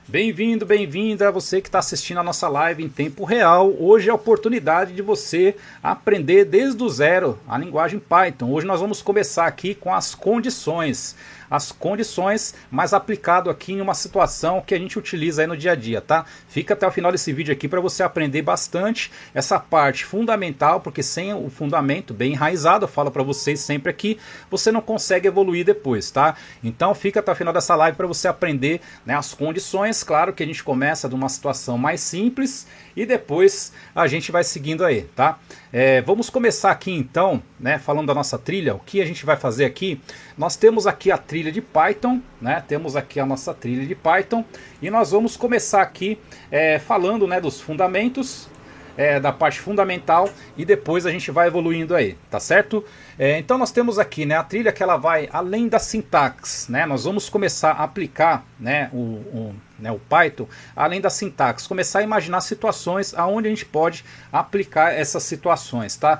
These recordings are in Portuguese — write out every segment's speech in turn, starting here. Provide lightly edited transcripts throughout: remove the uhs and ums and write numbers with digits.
Bem-vindo, bem-vinda, você que está assistindo a nossa live em tempo real. Hoje é a oportunidade de você aprender desde o zero a linguagem Python. Hoje nós vamos começar aqui com as condições. As condições, mas aplicado aqui em uma situação que a gente utiliza aí no dia a dia, tá? Fica até o final desse vídeo aqui para você aprender bastante essa parte fundamental, porque sem o fundamento bem enraizado, eu falo para vocês sempre aqui, você não consegue evoluir depois, tá? Então fica até o final dessa live para você aprender, né, as condições. Claro que a gente começa de uma situação mais simples e depois a gente vai seguindo aí, tá? Vamos começar aqui então, né, falando da nossa trilha. O que a gente vai fazer aqui? Nós temos aqui a trilha de Python, né? Temos aqui a nossa trilha de Python e nós vamos começar aqui falando, né, dos fundamentos, da parte fundamental, e depois a gente vai evoluindo aí, tá certo? Então nós temos aqui, né, a trilha que ela vai além da sintaxe, né? Nós vamos começar a aplicar, né, o Python além da sintaxe, começar a imaginar situações aonde a gente pode aplicar essas situações, tá?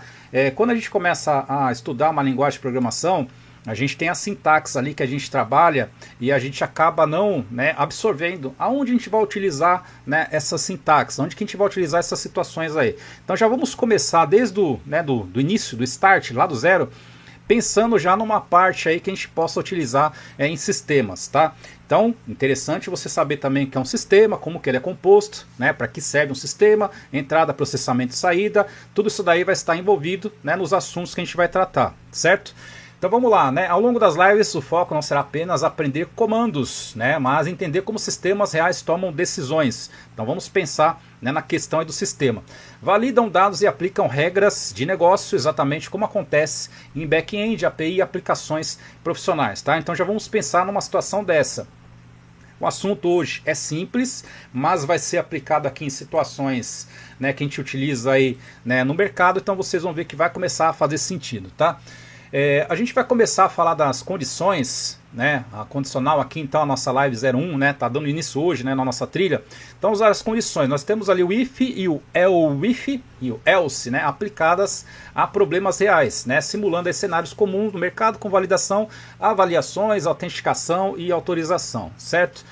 Quando a gente começa a estudar uma linguagem de programação, a gente tem a sintaxe ali que a gente trabalha e a gente acaba não, né, absorvendo aonde a gente vai utilizar, né, essa sintaxe, onde que a gente vai utilizar essas situações aí. Então já vamos começar desde do início, do start, lá do zero, pensando já numa parte aí que a gente possa utilizar em sistemas, tá? Então, interessante você saber também o que é um sistema, como que ele é composto, né, para que serve um sistema, entrada, processamento e saída, tudo isso daí vai estar envolvido, né, nos assuntos que a gente vai tratar, certo? Então vamos lá, né? Ao longo das lives o foco não será apenas aprender comandos, né, mas entender como sistemas reais tomam decisões. Então vamos pensar, né, na questão do sistema. Validam dados e aplicam regras de negócio, exatamente como acontece em back-end, API e aplicações profissionais, tá? Então já vamos pensar numa situação dessa. O assunto hoje é simples, mas vai ser aplicado aqui em situações, né, que a gente utiliza aí, né, no mercado, então vocês vão ver que vai começar a fazer sentido, tá? A gente vai começar a falar das condições, né, a condicional aqui, então a nossa live 01, né, tá dando início hoje, né, na nossa trilha. Então usar as condições, nós temos ali o if e o if e o else, né, aplicadas a problemas reais, né, simulando cenários comuns no mercado com validação, avaliações, autenticação e autorização, certo?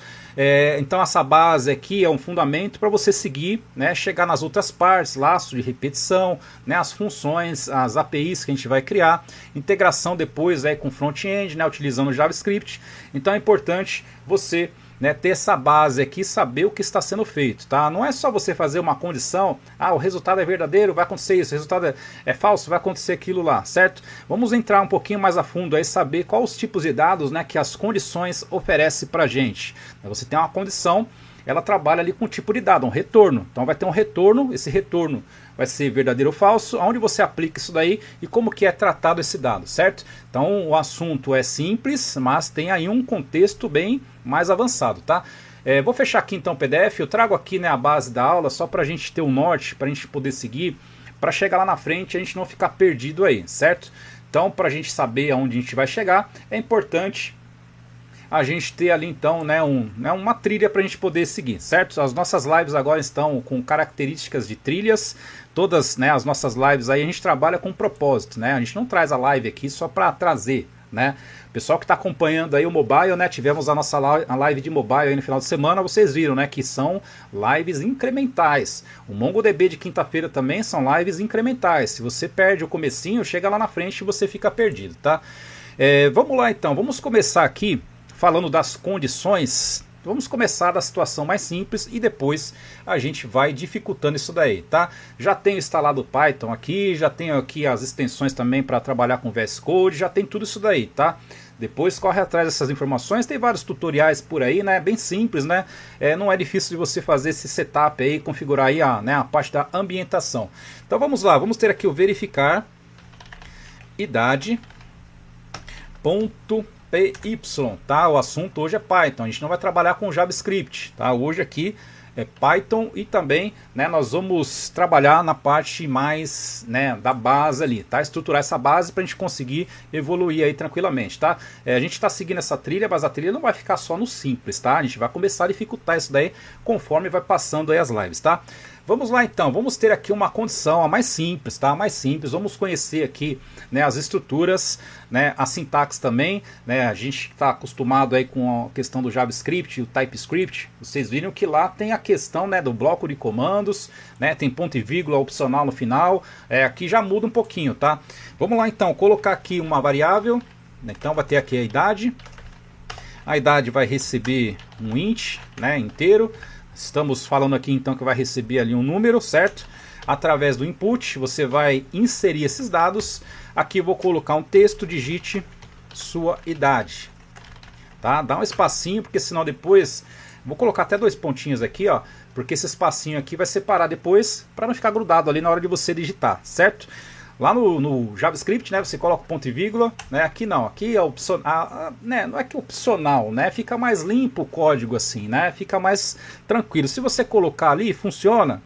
Então essa base aqui é um fundamento para você seguir, né, chegar nas outras partes, laço de repetição, né, as funções, as APIs que a gente vai criar, integração depois aí com front-end, né, utilizando JavaScript. Então é importante você, né, ter essa base aqui, saber o que está sendo feito, tá? Não é só você fazer uma condição, o resultado é verdadeiro, vai acontecer isso, o resultado é falso, vai acontecer aquilo lá, certo? Vamos entrar um pouquinho mais a fundo aí, saber quais os tipos de dados, né, que as condições oferecem pra gente. Você tem uma condição, ela trabalha ali com um tipo de dado, um retorno. Então vai ter um retorno, esse retorno vai ser verdadeiro ou falso, aonde você aplica isso daí e como que é tratado esse dado, certo? Então o assunto é simples, mas tem aí um contexto bem mais avançado, tá? Vou fechar aqui então o PDF, eu trago aqui, né, a base da aula, só para a gente ter um norte, para a gente poder seguir, para chegar lá na frente a gente não ficar perdido aí, certo? Então para a gente saber aonde a gente vai chegar, é importante a gente ter ali então, né, uma trilha para a gente poder seguir, certo? As nossas lives agora estão com características de trilhas, todas, né, as nossas lives aí a gente trabalha com propósito, né? A gente não traz a live aqui só para trazer, né? O pessoal que está acompanhando aí o mobile, né, tivemos a nossa live de mobile aí no final de semana, vocês viram, né, que são lives incrementais. O MongoDB de quinta-feira também são lives incrementais. Se você perde o comecinho, chega lá na frente e você fica perdido, tá? Vamos lá então, vamos começar aqui falando das condições. Vamos começar da situação mais simples e depois a gente vai dificultando isso daí, tá? Já tenho instalado o Python aqui, já tenho aqui as extensões também para trabalhar com VS Code, já tem tudo isso daí, tá? Depois corre atrás dessas informações, tem vários tutoriais por aí, né? Bem simples, né? Não é difícil de você fazer esse setup aí, configurar aí a parte da ambientação. Então vamos lá, vamos ter aqui o verificar idade ponto PY, tá? O assunto hoje é Python, a gente não vai trabalhar com JavaScript, tá? Hoje aqui Python, e também, né, nós vamos trabalhar na parte mais, né, da base ali, tá? Estruturar essa base para a gente conseguir evoluir aí tranquilamente, tá? A gente está seguindo essa trilha, mas a trilha não vai ficar só no simples, tá? A gente vai começar a dificultar isso daí conforme vai passando aí as lives, tá? Vamos lá então, vamos ter aqui uma condição a mais simples, tá? A mais simples, vamos conhecer aqui, né, as estruturas, né, a sintaxe também, né? A gente está acostumado aí com a questão do JavaScript e o TypeScript. Vocês viram que lá tem a questão, né, do bloco de comandos, né? Tem ponto e vírgula opcional no final. Aqui já muda um pouquinho, tá? Vamos lá então, colocar aqui uma variável. Então vai ter aqui a idade. A idade vai receber um int, né, inteiro. Estamos falando aqui então que vai receber ali um número, certo? Através do input, você vai inserir esses dados. Aqui eu vou colocar um texto, digite sua idade. Tá? Dá um espacinho, porque senão depois... Vou colocar até 2 pontinhos aqui, ó. Porque esse espacinho aqui vai separar depois, para não ficar grudado ali na hora de você digitar, certo? Lá no JavaScript, né, você coloca ponto e vírgula, né? Aqui não, aqui é opcional, né? Não é que é opcional, né? Fica mais limpo o código assim, né? Fica mais tranquilo. Se você colocar ali, funciona.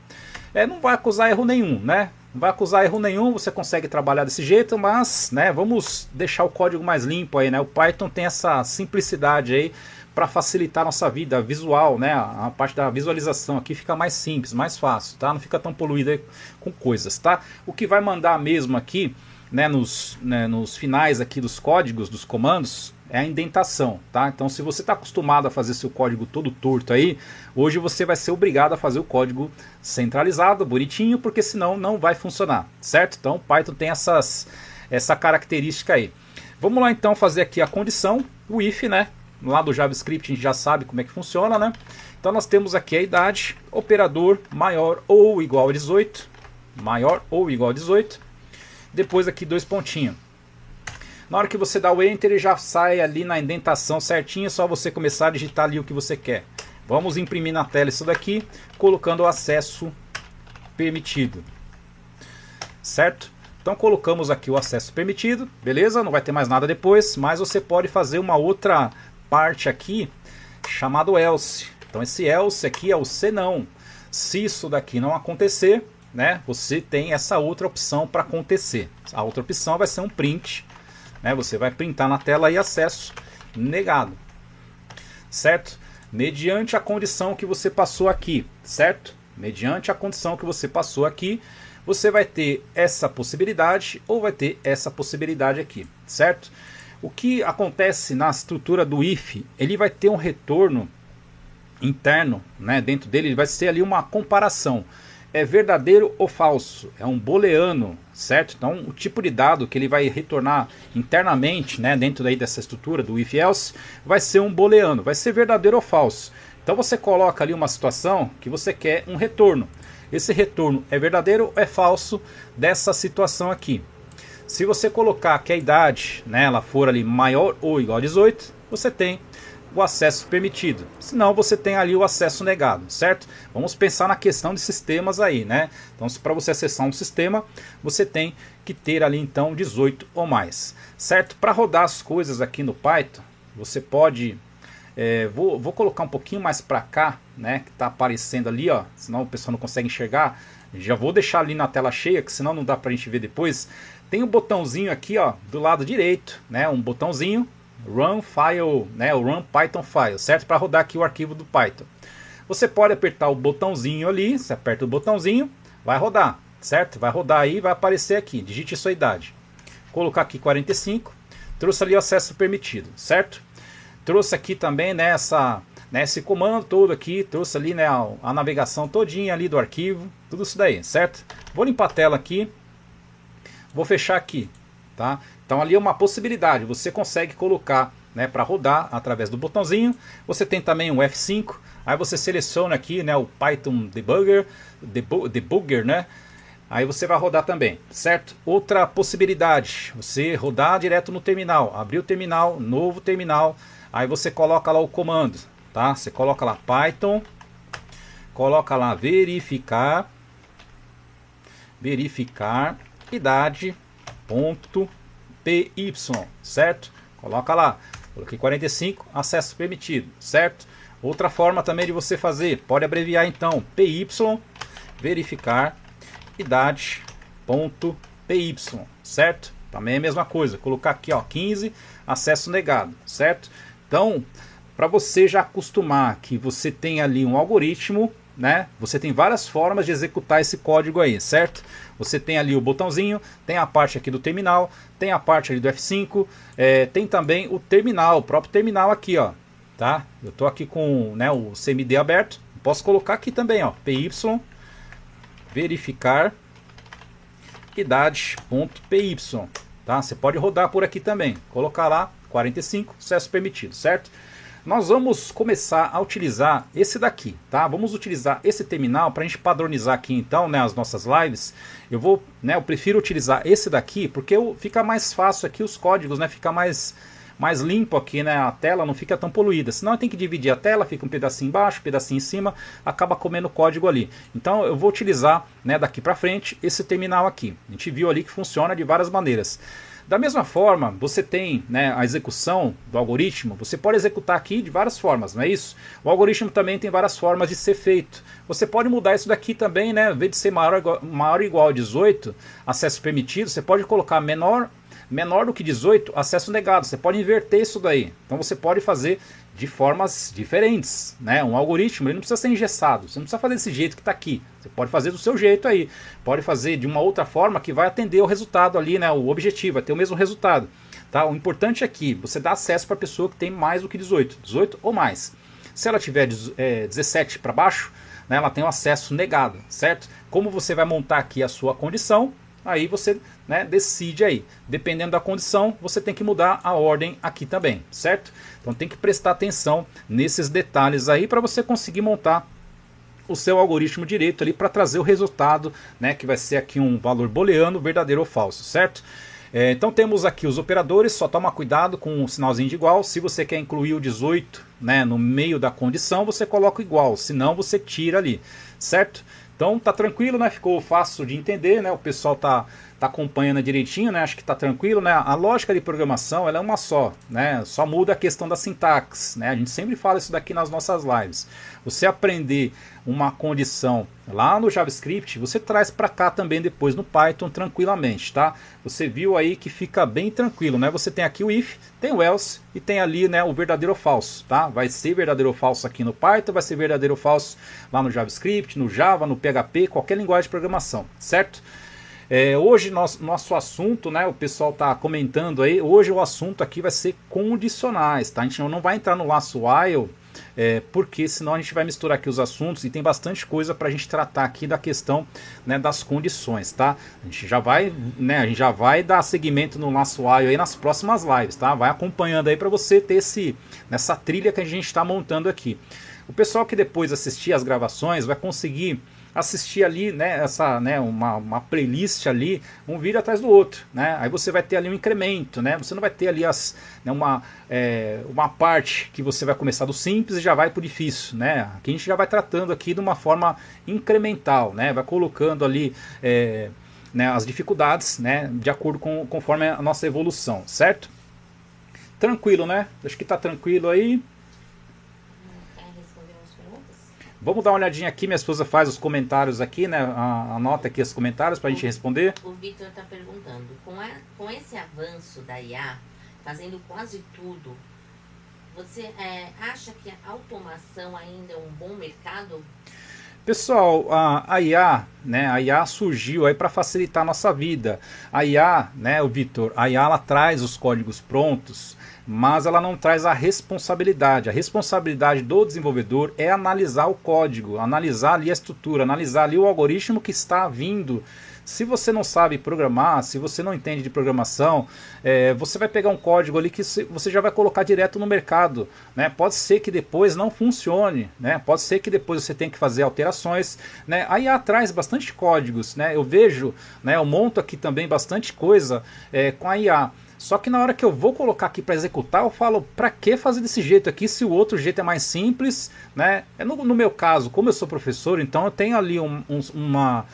Não vai acusar erro nenhum, né? Não vai acusar erro nenhum, você consegue trabalhar desse jeito, mas, né, vamos deixar o código mais limpo aí, né? O Python tem essa simplicidade aí para facilitar a nossa vida visual, né? A parte da visualização aqui fica mais simples, mais fácil, tá? Não fica tão poluída com coisas, tá? O que vai mandar mesmo aqui, né, nos finais aqui dos códigos, dos comandos, é a indentação, tá? Então, se você está acostumado a fazer seu código todo torto aí, hoje você vai ser obrigado a fazer o código centralizado, bonitinho, porque senão não vai funcionar, certo? Então, o Python tem essa característica aí. Vamos lá então fazer aqui a condição, o if, né? Lá do JavaScript a gente já sabe como é que funciona, né? Então nós temos aqui a idade, operador maior ou igual a 18, maior ou igual a 18. Depois aqui 2 pontinhos. Na hora que você dá o Enter, ele já sai ali na indentação certinha, é só você começar a digitar ali o que você quer. Vamos imprimir na tela isso daqui, colocando o acesso permitido. Certo? Então colocamos aqui o acesso permitido, beleza? Não vai ter mais nada depois, mas você pode fazer uma outra parte aqui chamado else. Então esse else aqui é o senão. Se isso daqui não acontecer, né, você tem essa outra opção para acontecer. A outra opção vai ser um print, né? Você vai printar na tela aí acesso negado, certo? Mediante a condição que você passou aqui, certo? Mediante a condição que você passou aqui, você vai ter essa possibilidade ou vai ter essa possibilidade aqui, certo? O que acontece na estrutura do if, ele vai ter um retorno interno, né? Dentro dele vai ser ali uma comparação. É verdadeiro ou falso? É um booleano, certo? Então o tipo de dado que ele vai retornar internamente, né, dentro daí dessa estrutura do if else, vai ser um booleano, vai ser verdadeiro ou falso. Então você coloca ali uma situação que você quer um retorno. Esse retorno é verdadeiro ou é falso dessa situação aqui. Se você colocar que a idade, né, ela for ali maior ou igual a 18, você tem o acesso permitido. Senão você tem ali o acesso negado, certo? Vamos pensar na questão de sistemas aí, né? Então, para você acessar um sistema, você tem que ter ali então 18 ou mais, certo? Para rodar as coisas aqui no Python, você pode... vou colocar um pouquinho mais para cá, né? Que está aparecendo ali, ó. Senão o pessoal não consegue enxergar. Já vou deixar ali na tela cheia, que senão não dá para a gente ver depois. Tem um botãozinho aqui, ó, do lado direito, né? Um botãozinho Run File, né? O Run Python File, certo? Para rodar aqui o arquivo do Python. Você pode apertar o botãozinho ali. Você aperta o botãozinho, vai rodar, certo? Vai rodar aí, vai aparecer aqui. Digite sua idade. Colocar aqui 45. Trouxe ali o acesso permitido, certo? Trouxe aqui também, né, esse comando todo aqui, trouxe ali, né, a navegação todinha ali do arquivo, tudo isso daí, certo? Vou limpar a tela aqui, vou fechar aqui, tá? Então ali é uma possibilidade, você consegue colocar, né, para rodar através do botãozinho. Você tem também o F5, aí você seleciona aqui, né, o Python Debugger, né? Aí você vai rodar também, certo? Outra possibilidade, você rodar direto no terminal, abrir o terminal, novo terminal. Aí você coloca lá o comando, tá? Você coloca lá Python, coloca lá verificar idade.py, certo? Coloca lá, coloquei 45, acesso permitido, certo? Outra forma também de você fazer, pode abreviar então, PY, verificar idade.py, certo? Também é a mesma coisa, colocar aqui ó, 15, acesso negado, certo? Então, para você já acostumar que você tem ali um algoritmo, né? Você tem várias formas de executar esse código aí, certo? Você tem ali o botãozinho, tem a parte aqui do terminal, tem a parte ali do F5, tem também o terminal, o próprio terminal aqui, ó, tá? Eu tô aqui com, né, o CMD aberto, posso colocar aqui também, ó, PY, verificar idade.py, tá? Você pode rodar por aqui também, colocar lá 45, acesso permitido, certo? Nós vamos começar a utilizar esse daqui, tá? Vamos utilizar esse terminal para a gente padronizar aqui então, né, as nossas lives. Eu prefiro utilizar esse daqui porque fica mais fácil aqui os códigos, né? Fica mais limpo aqui, né? A tela não fica tão poluída. Senão tem que dividir a tela, fica um pedacinho embaixo, um pedacinho em cima, acaba comendo código ali. Então eu vou utilizar, né, daqui para frente esse terminal aqui. A gente viu ali que funciona de várias maneiras. Da mesma forma, você tem, né, a execução do algoritmo, você pode executar aqui de várias formas, não é isso? O algoritmo também tem várias formas de ser feito. Você pode mudar isso daqui também, né? Em vez de ser maior ou igual a 18, acesso permitido, você pode colocar menor do que 18, acesso negado. Você pode inverter isso daí. Então você pode fazer de formas diferentes, né? Um algoritmo ele não precisa ser engessado, você não precisa fazer desse jeito que está aqui, você pode fazer do seu jeito aí, pode fazer de uma outra forma que vai atender o resultado ali, né? O objetivo, vai ter o mesmo resultado, tá? O importante aqui, você dá acesso para a pessoa que tem mais do que 18 ou mais. Se ela tiver 17 para baixo, né, ela tem um acesso negado, certo? Como você vai montar aqui a sua condição, aí você, né, decide aí. Dependendo da condição, você tem que mudar a ordem aqui também, certo? Então tem que prestar atenção nesses detalhes aí para você conseguir montar o seu algoritmo direito ali para trazer o resultado, né, que vai ser aqui um valor booleano, verdadeiro ou falso, certo? Então temos aqui os operadores, só toma cuidado com o sinalzinho de igual. Se você quer incluir o 18, né, no meio da condição, você coloca o igual, senão você tira ali, certo? Então tá tranquilo, né? Ficou fácil de entender, né? O pessoal tá acompanhando direitinho, né? Acho que tá tranquilo, né? A lógica de programação ela é uma só, né? Só muda a questão da sintaxe, né? A gente sempre fala isso daqui nas nossas lives. Você aprender uma condição lá no JavaScript, você traz para cá também depois no Python tranquilamente, tá? Você viu aí que fica bem tranquilo, né? Você tem aqui o if, tem o else e tem ali, né, o verdadeiro ou falso, tá? Vai ser verdadeiro ou falso aqui no Python, vai ser verdadeiro ou falso lá no JavaScript, no Java, no PHP, qualquer linguagem de programação, certo? Hoje nosso assunto, né, o pessoal está comentando aí, hoje o assunto aqui vai ser condicionais, tá? A gente não vai entrar no laço while, porque senão a gente vai misturar aqui os assuntos e tem bastante coisa para a gente tratar aqui da questão, né, das condições, tá? A gente já vai dar seguimento no laço while aí nas próximas lives, tá? Vai acompanhando aí para você ter nessa trilha que a gente está montando aqui. O pessoal que depois assistir as gravações vai conseguir assistir ali, né, uma playlist ali, um vídeo atrás do outro, né? Aí você vai ter ali um incremento, né? Você não vai ter ali uma parte que você vai começar do simples e já vai para o difícil, né? Aqui a gente já vai tratando aqui de uma forma incremental, né? Vai colocando ali né, as dificuldades, né, de acordo conforme a nossa evolução, certo? Tranquilo, né? Acho que tá tranquilo aí. Vamos dar uma olhadinha aqui, minha esposa faz os comentários aqui, né? Anota aqui os comentários para a gente responder. O Vitor está perguntando, com esse avanço da IA, fazendo quase tudo, você acha que a automação ainda é um bom mercado? Pessoal, a IA, né, a IA surgiu aí para facilitar a nossa vida. A IA, né, o Vitor, a IA ela traz os códigos prontos, mas ela não traz a responsabilidade. A responsabilidade do desenvolvedor é analisar o código, analisar ali a estrutura, analisar ali o algoritmo que está vindo. Se você não sabe programar, se você não entende de programação, você vai pegar um código ali que você já vai colocar direto no mercado, né? Pode ser que depois não funcione, né? Pode ser que depois você tenha que fazer alterações, né? Aí traz bastante códigos, né? Eu vejo, né, eu monto aqui também bastante coisa com a IA. Só que na hora que eu vou colocar aqui para executar, eu falo, para que fazer desse jeito aqui se o outro jeito é mais simples, né? No meu caso, como eu sou professor, então eu tenho ali uma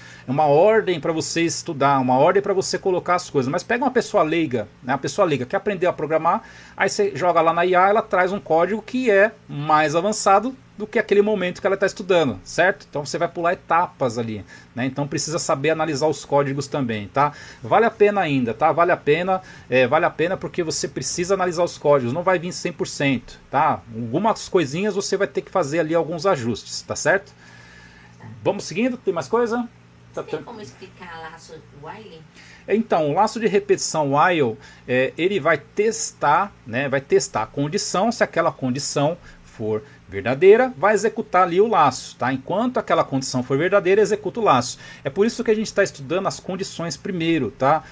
ordem para você estudar, uma ordem para você colocar as coisas. Mas pega uma pessoa leiga, né? A pessoa leiga que aprendeu a programar, aí você joga lá na IA, ela traz um código que é mais avançado do que aquele momento que ela está estudando, certo? Então você vai pular etapas ali, né? Então precisa saber analisar os códigos também, tá? Vale a pena ainda, tá? Vale a pena porque você precisa analisar os códigos, não vai vir 100%, tá? Algumas coisinhas você vai ter que fazer ali alguns ajustes, tá certo? Vamos seguindo, tem mais coisa? Tem como explicar laço while? Então, o laço de repetição while, ele vai testar, né? Vai testar a condição, se aquela condição for verdadeira, vai executar ali o laço, tá? Enquanto aquela condição for verdadeira, executa o laço. É por isso que a gente está estudando as condições primeiro, tá?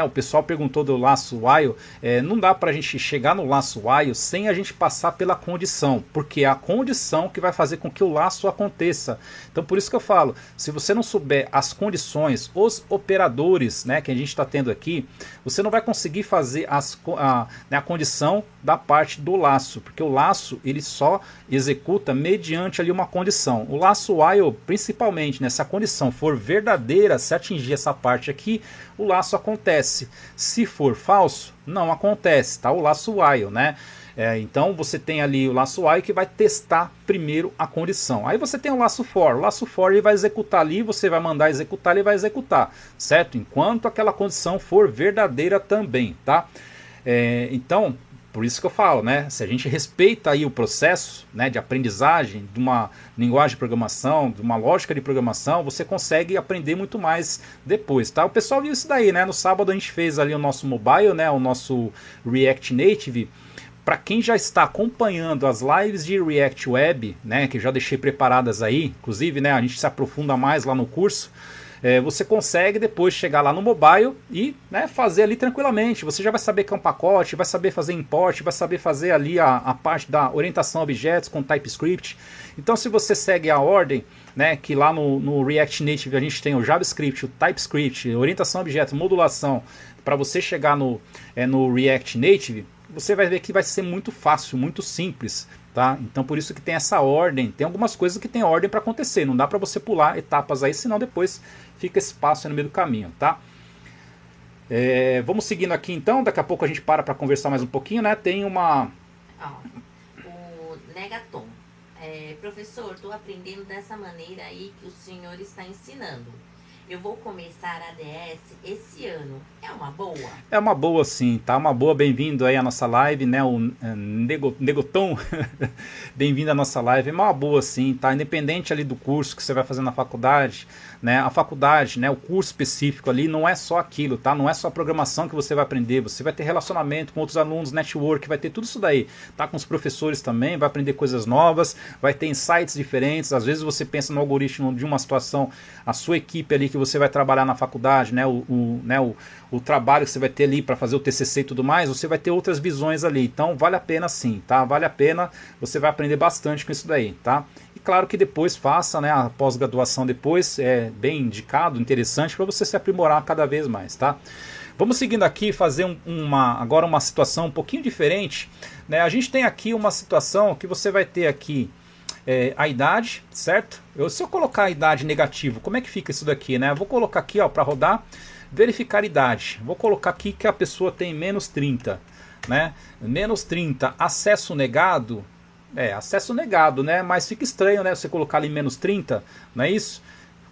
O pessoal perguntou do laço while, não dá para a gente chegar no laço while sem a gente passar pela condição, porque é a condição que vai fazer com que o laço aconteça. Então por isso que eu falo, se você não souber as condições, os operadores, né, que a gente está tendo aqui, você não vai conseguir fazer a condição da parte do laço, porque o laço ele só executa mediante ali uma condição. O laço while, principalmente, né, se a condição for verdadeira, se atingir essa parte aqui, o laço acontece. Se for falso, não acontece, tá? O laço while, né? Então você tem ali o laço while que vai testar primeiro a condição. Aí você tem o laço for. O laço for ele vai executar ali, você vai mandar executar, ele vai executar, certo? Enquanto aquela condição for verdadeira também, tá? Então, por isso que eu falo, né? Se a gente respeita aí o processo, né, de aprendizagem de uma linguagem de programação, de uma lógica de programação, você consegue aprender muito mais depois, tá? O pessoal viu isso daí, né? No sábado a gente fez ali o nosso mobile, né? O nosso React Native. Para quem já está acompanhando as lives de React Web, né, que já deixei preparadas aí, inclusive, né, a gente se aprofunda mais lá no curso. Você consegue depois chegar lá no mobile e, né, fazer ali tranquilamente. Você já vai saber que é um pacote, vai saber fazer import, vai saber fazer ali a parte da orientação a objetos com TypeScript. Então se você segue a ordem, né, que lá no React Native a gente tem o JavaScript, o TypeScript, orientação a objetos, modulação, para você chegar no React Native, você vai ver que vai ser muito fácil, muito simples. Tá? Então por isso que tem essa ordem, tem algumas coisas que tem ordem para acontecer, não dá para você pular etapas aí, senão depois fica espaço no meio do caminho, tá? Vamos seguindo aqui então, daqui a pouco a gente para conversar mais um pouquinho, né? Tem uma... o Negaton, professor, estou aprendendo dessa maneira aí que o senhor está ensinando. Eu vou começar a ADS esse ano. É uma boa? É uma boa sim, tá? Uma boa, bem-vindo aí à nossa live, né? O Negoton, bem-vindo à nossa live. É uma boa sim, tá? Independente ali do curso que você vai fazer na faculdade, né? A faculdade, né? O curso específico ali não é só aquilo, tá? Não é só a programação que você vai aprender, você vai ter relacionamento com outros alunos, network, vai ter tudo isso daí, tá? Com os professores também, vai aprender coisas novas, vai ter insights diferentes. Às vezes você pensa no algoritmo de uma situação, a sua equipe ali que você vai trabalhar na faculdade, né? O trabalho que você vai ter ali para fazer o TCC e tudo mais, você vai ter outras visões ali. Então vale a pena sim, tá? Vale a pena, você vai aprender bastante com isso daí, tá? E claro que depois faça, né, a pós-graduação depois, é bem indicado, interessante para você se aprimorar cada vez mais, tá? Vamos seguindo aqui, fazer agora uma situação um pouquinho diferente, né? A gente tem aqui uma situação que você vai ter aqui a idade, certo? Se eu colocar a idade negativo, como é que fica isso daqui, né? Eu vou colocar aqui, ó, para rodar, verificar idade. Vou colocar aqui que a pessoa tem menos 30, né? Menos 30, acesso negado. Acesso negado, né? Mas fica estranho, né? Você colocar ali menos 30, não é isso?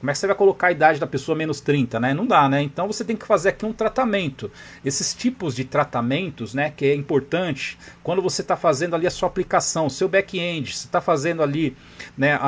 Como é que você vai colocar a idade da pessoa menos 30, né? Não dá, né? Então você tem que fazer aqui um tratamento. Esses tipos de tratamentos, né, que é importante quando você está fazendo ali a sua aplicação, o seu back-end, você está fazendo ali, né,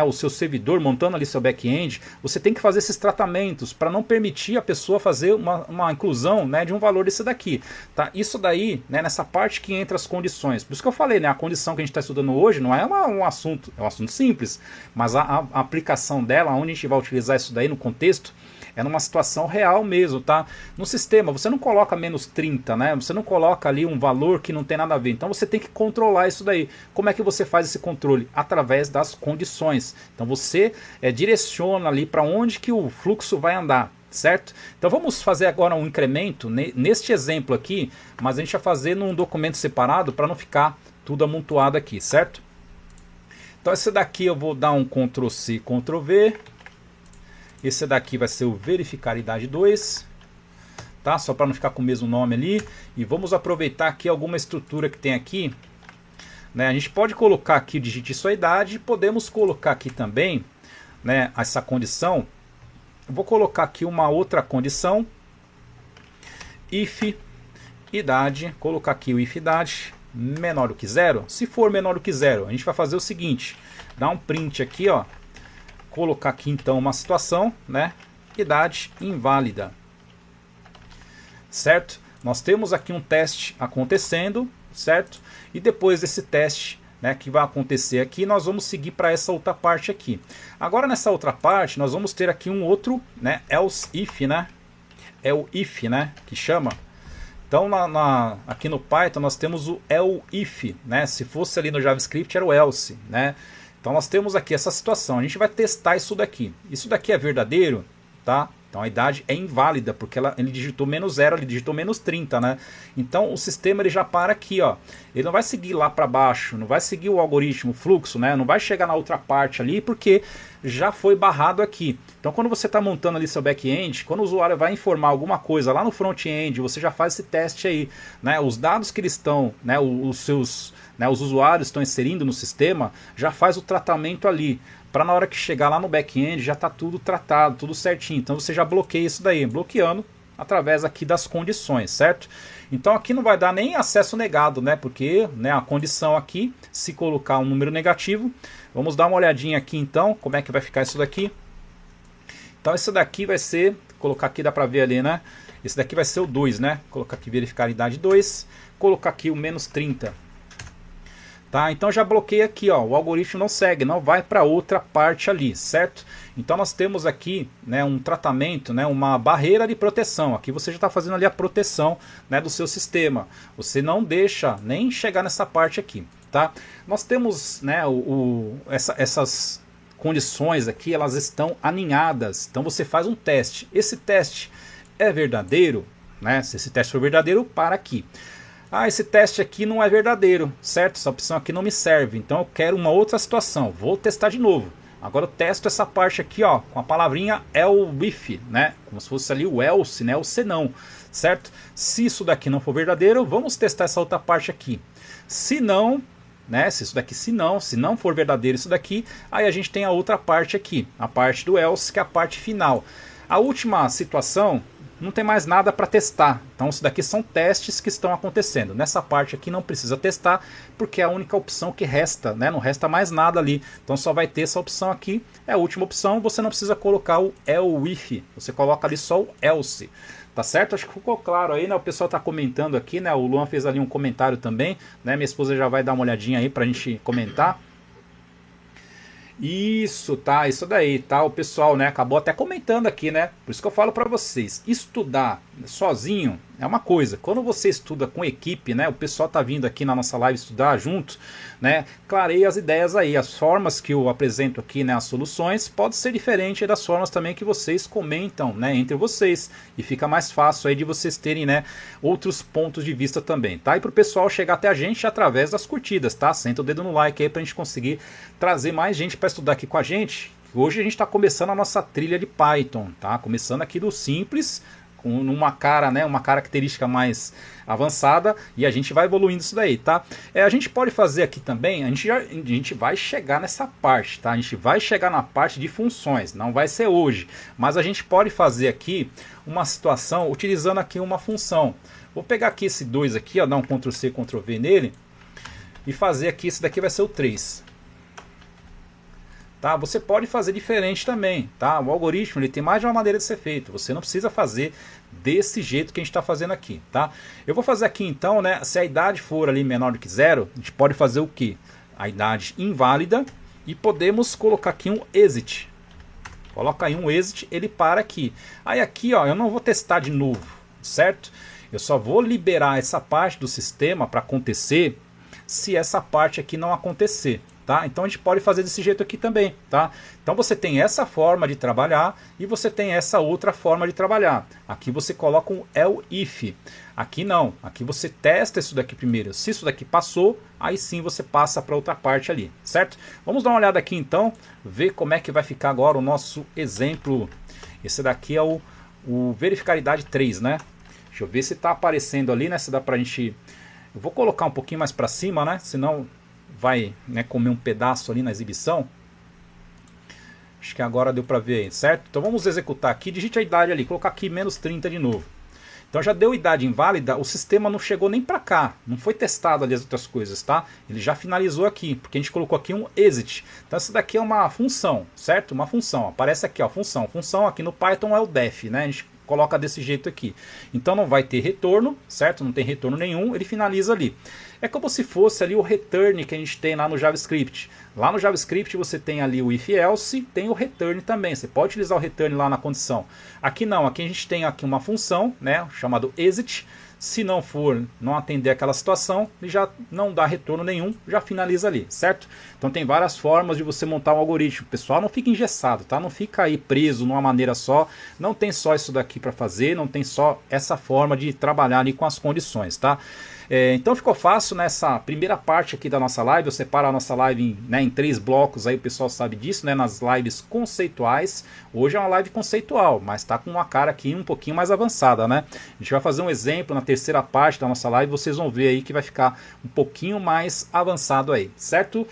o seu servidor, montando ali seu back-end, você tem que fazer esses tratamentos para não permitir a pessoa fazer uma inclusão, né, de um valor desse daqui, tá? Isso daí, né, nessa parte que entra as condições. Por isso que eu falei, né, a condição que a gente está estudando hoje não é um assunto, é um assunto simples, mas a aplicação dela, onde a gente vai utilizar isso daí no contexto, é numa situação real mesmo, tá? No sistema, você não coloca menos 30, né? Você não coloca ali um valor que não tem nada a ver. Então você tem que controlar isso daí. Como é que você faz esse controle? Através das condições. Então você direciona ali para onde que o fluxo vai andar. certo? Então vamos fazer agora um incremento neste exemplo aqui, mas a gente vai fazer num documento separado para não ficar tudo amontoado aqui, certo? Então esse daqui eu vou dar um Ctrl+C, Ctrl+V. Esse daqui vai ser o verificar idade 2, tá? Só para não ficar com o mesmo nome ali. E vamos aproveitar aqui alguma estrutura que tem aqui, né? A gente pode colocar aqui, digite sua idade, podemos colocar aqui também, né, essa condição. Eu vou colocar aqui uma outra condição, if idade, colocar aqui o if idade menor do que 0. Se for menor do que 0, a gente vai fazer o seguinte, dar um print aqui, ó, colocar aqui então uma situação, né, idade inválida, certo? Nós temos aqui um teste acontecendo, certo? E depois desse teste, né, que vai acontecer aqui, nós vamos seguir para essa outra parte aqui. Agora nessa outra parte nós vamos ter aqui um outro, né, else if, né? É o if, né, que chama. Então aqui no Python nós temos o elif, né? Se fosse ali no JavaScript era o else, né? Então nós temos aqui essa situação. A gente vai testar isso daqui. Isso daqui é verdadeiro, tá? Então a idade é inválida, porque ele digitou -0, ele digitou -30, né? Então o sistema ele já para aqui, ó. Ele não vai seguir lá para baixo, não vai seguir o algoritmo, o fluxo, né? Não vai chegar na outra parte ali, porque já foi barrado aqui. Então quando você está montando ali seu back-end, quando o usuário vai informar alguma coisa lá no front-end, você já faz esse teste aí, né? Os dados que eles estão, né, os usuários estão inserindo no sistema, já faz o tratamento ali, para na hora que chegar lá no back-end já está tudo tratado, tudo certinho. Então você já bloqueia isso daí, bloqueando através aqui das condições, certo? Então aqui não vai dar nem acesso negado, né? Porque, né, a condição aqui, se colocar um número negativo, vamos dar uma olhadinha aqui então, como é que vai ficar isso daqui. Então esse daqui vai ser, colocar aqui, dá para ver ali, né? Esse daqui vai ser o 2, né? Colocar aqui verificar idade 2, colocar aqui o -30. Tá, então já bloqueei aqui, ó, o algoritmo não segue, não vai para outra parte ali, certo? Então nós temos aqui, né, um tratamento, né, uma barreira de proteção. Aqui você já está fazendo ali a proteção, né, do seu sistema. Você não deixa nem chegar nessa parte aqui, tá? Nós temos, né, essas condições aqui, elas estão alinhadas. Então você faz um teste. Esse teste é verdadeiro, né? Se esse teste for verdadeiro, para aqui. Ah, esse teste aqui não é verdadeiro, certo? Essa opção aqui não me serve, então eu quero uma outra situação. Vou testar de novo. Agora eu testo essa parte aqui, ó, com a palavrinha elif, né? Como se fosse ali o else, né? O senão, certo? Se isso daqui não for verdadeiro, vamos testar essa outra parte aqui. Se não, né? Se isso daqui, se não for verdadeiro isso daqui, aí a gente tem a outra parte aqui, a parte do else, que é a parte final. A última situação não tem mais nada para testar. Então isso daqui são testes que estão acontecendo. Nessa parte aqui não precisa testar, porque é a única opção que resta, né? Não resta mais nada ali. Então só vai ter essa opção aqui, é a última opção. Você não precisa colocar o elif, você coloca ali só o else. Tá certo? Acho que ficou claro aí, né? O pessoal tá comentando aqui, né? O Luan fez ali um comentário também, né? Minha esposa já vai dar uma olhadinha aí pra gente comentar. Isso, tá, isso daí, tá, o pessoal, né, acabou até comentando aqui, né, por isso que eu falo pra vocês, estudar sozinho é uma coisa, quando você estuda com equipe, né, o pessoal tá vindo aqui na nossa live estudar junto, né, clareia as ideias aí, as formas que eu apresento aqui, né, as soluções, pode ser diferente das formas também que vocês comentam, né, entre vocês, e fica mais fácil aí de vocês terem, né, outros pontos de vista também, tá, e pro pessoal chegar até a gente através das curtidas, tá, senta o dedo no like aí pra gente conseguir trazer mais gente para estudar aqui com a gente. Hoje a gente está começando a nossa trilha de Python, tá? Começando aqui do simples, com uma cara, né, uma característica mais avançada, e a gente vai evoluindo isso daí, tá? A gente pode fazer aqui também, a gente vai chegar nessa parte, tá? A gente vai chegar na parte de funções, não vai ser hoje, mas a gente pode fazer aqui uma situação utilizando aqui uma função. Vou pegar aqui esse 2 aqui, ó, dar um Ctrl+C, Ctrl+V nele, e fazer aqui, esse daqui vai ser o 3. Tá? Você pode fazer diferente também, tá? O algoritmo ele tem mais de uma maneira de ser feito. Você não precisa fazer desse jeito que a gente está fazendo aqui, tá? Eu vou fazer aqui então, né? Se a idade for ali menor do que 0, a gente pode fazer o que? A idade inválida, e podemos colocar aqui um exit. Coloca aí um exit, ele para aqui. Aí aqui, ó, eu não vou testar de novo, certo? Eu só vou liberar essa parte do sistema para acontecer se essa parte aqui não acontecer. tá? Então a gente pode fazer desse jeito aqui também, tá? Então você tem essa forma de trabalhar e você tem essa outra forma de trabalhar. Aqui você coloca um else-if. Aqui não, aqui você testa isso daqui primeiro. Se isso daqui passou, aí sim você passa para outra parte ali, certo? Vamos dar uma olhada aqui então, ver como é que vai ficar agora o nosso exemplo. Esse daqui é o verificabilidade 3, né? Deixa eu ver se está aparecendo ali, né? Se dá pra gente... Eu vou colocar um pouquinho mais para cima, né? Senão vai, né, comer um pedaço ali na exibição. Acho que agora deu para ver aí, certo? Então vamos executar aqui, digite a idade ali, colocar aqui menos 30 de novo. Então já deu idade inválida, o sistema não chegou nem para cá, não foi testado ali as outras coisas, tá? Ele já finalizou aqui, porque a gente colocou aqui um exit. Então essa daqui é uma função, certo? Uma função, aparece aqui, ó, função. Função aqui no Python é o def, né? A gente coloca desse jeito aqui. Então não vai ter retorno, certo? Não tem retorno nenhum, ele finaliza ali. É como se fosse ali o return que a gente tem lá no JavaScript. Lá no JavaScript você tem ali o if else, tem o return também. Você pode utilizar o return lá na condição. Aqui não, aqui a gente tem aqui uma função, né, chamado exit. Se não for, não atender aquela situação, ele já não dá retorno nenhum, já finaliza ali, certo? Então tem várias formas de você montar um algoritmo. Pessoal, não fica engessado, tá? Não fica aí preso numa maneira só. Não tem só isso daqui para fazer, não tem só essa forma de trabalhar ali com as condições, tá? Então ficou fácil nessa primeira parte aqui da nossa live. Eu separo a nossa live em 3 blocos, aí o pessoal sabe disso, né? Nas lives conceituais. Hoje é uma live conceitual, mas tá com uma cara aqui um pouquinho mais avançada, né? A gente vai fazer um exemplo na terceira parte da nossa live, vocês vão ver aí que vai ficar um pouquinho mais avançado aí, certo?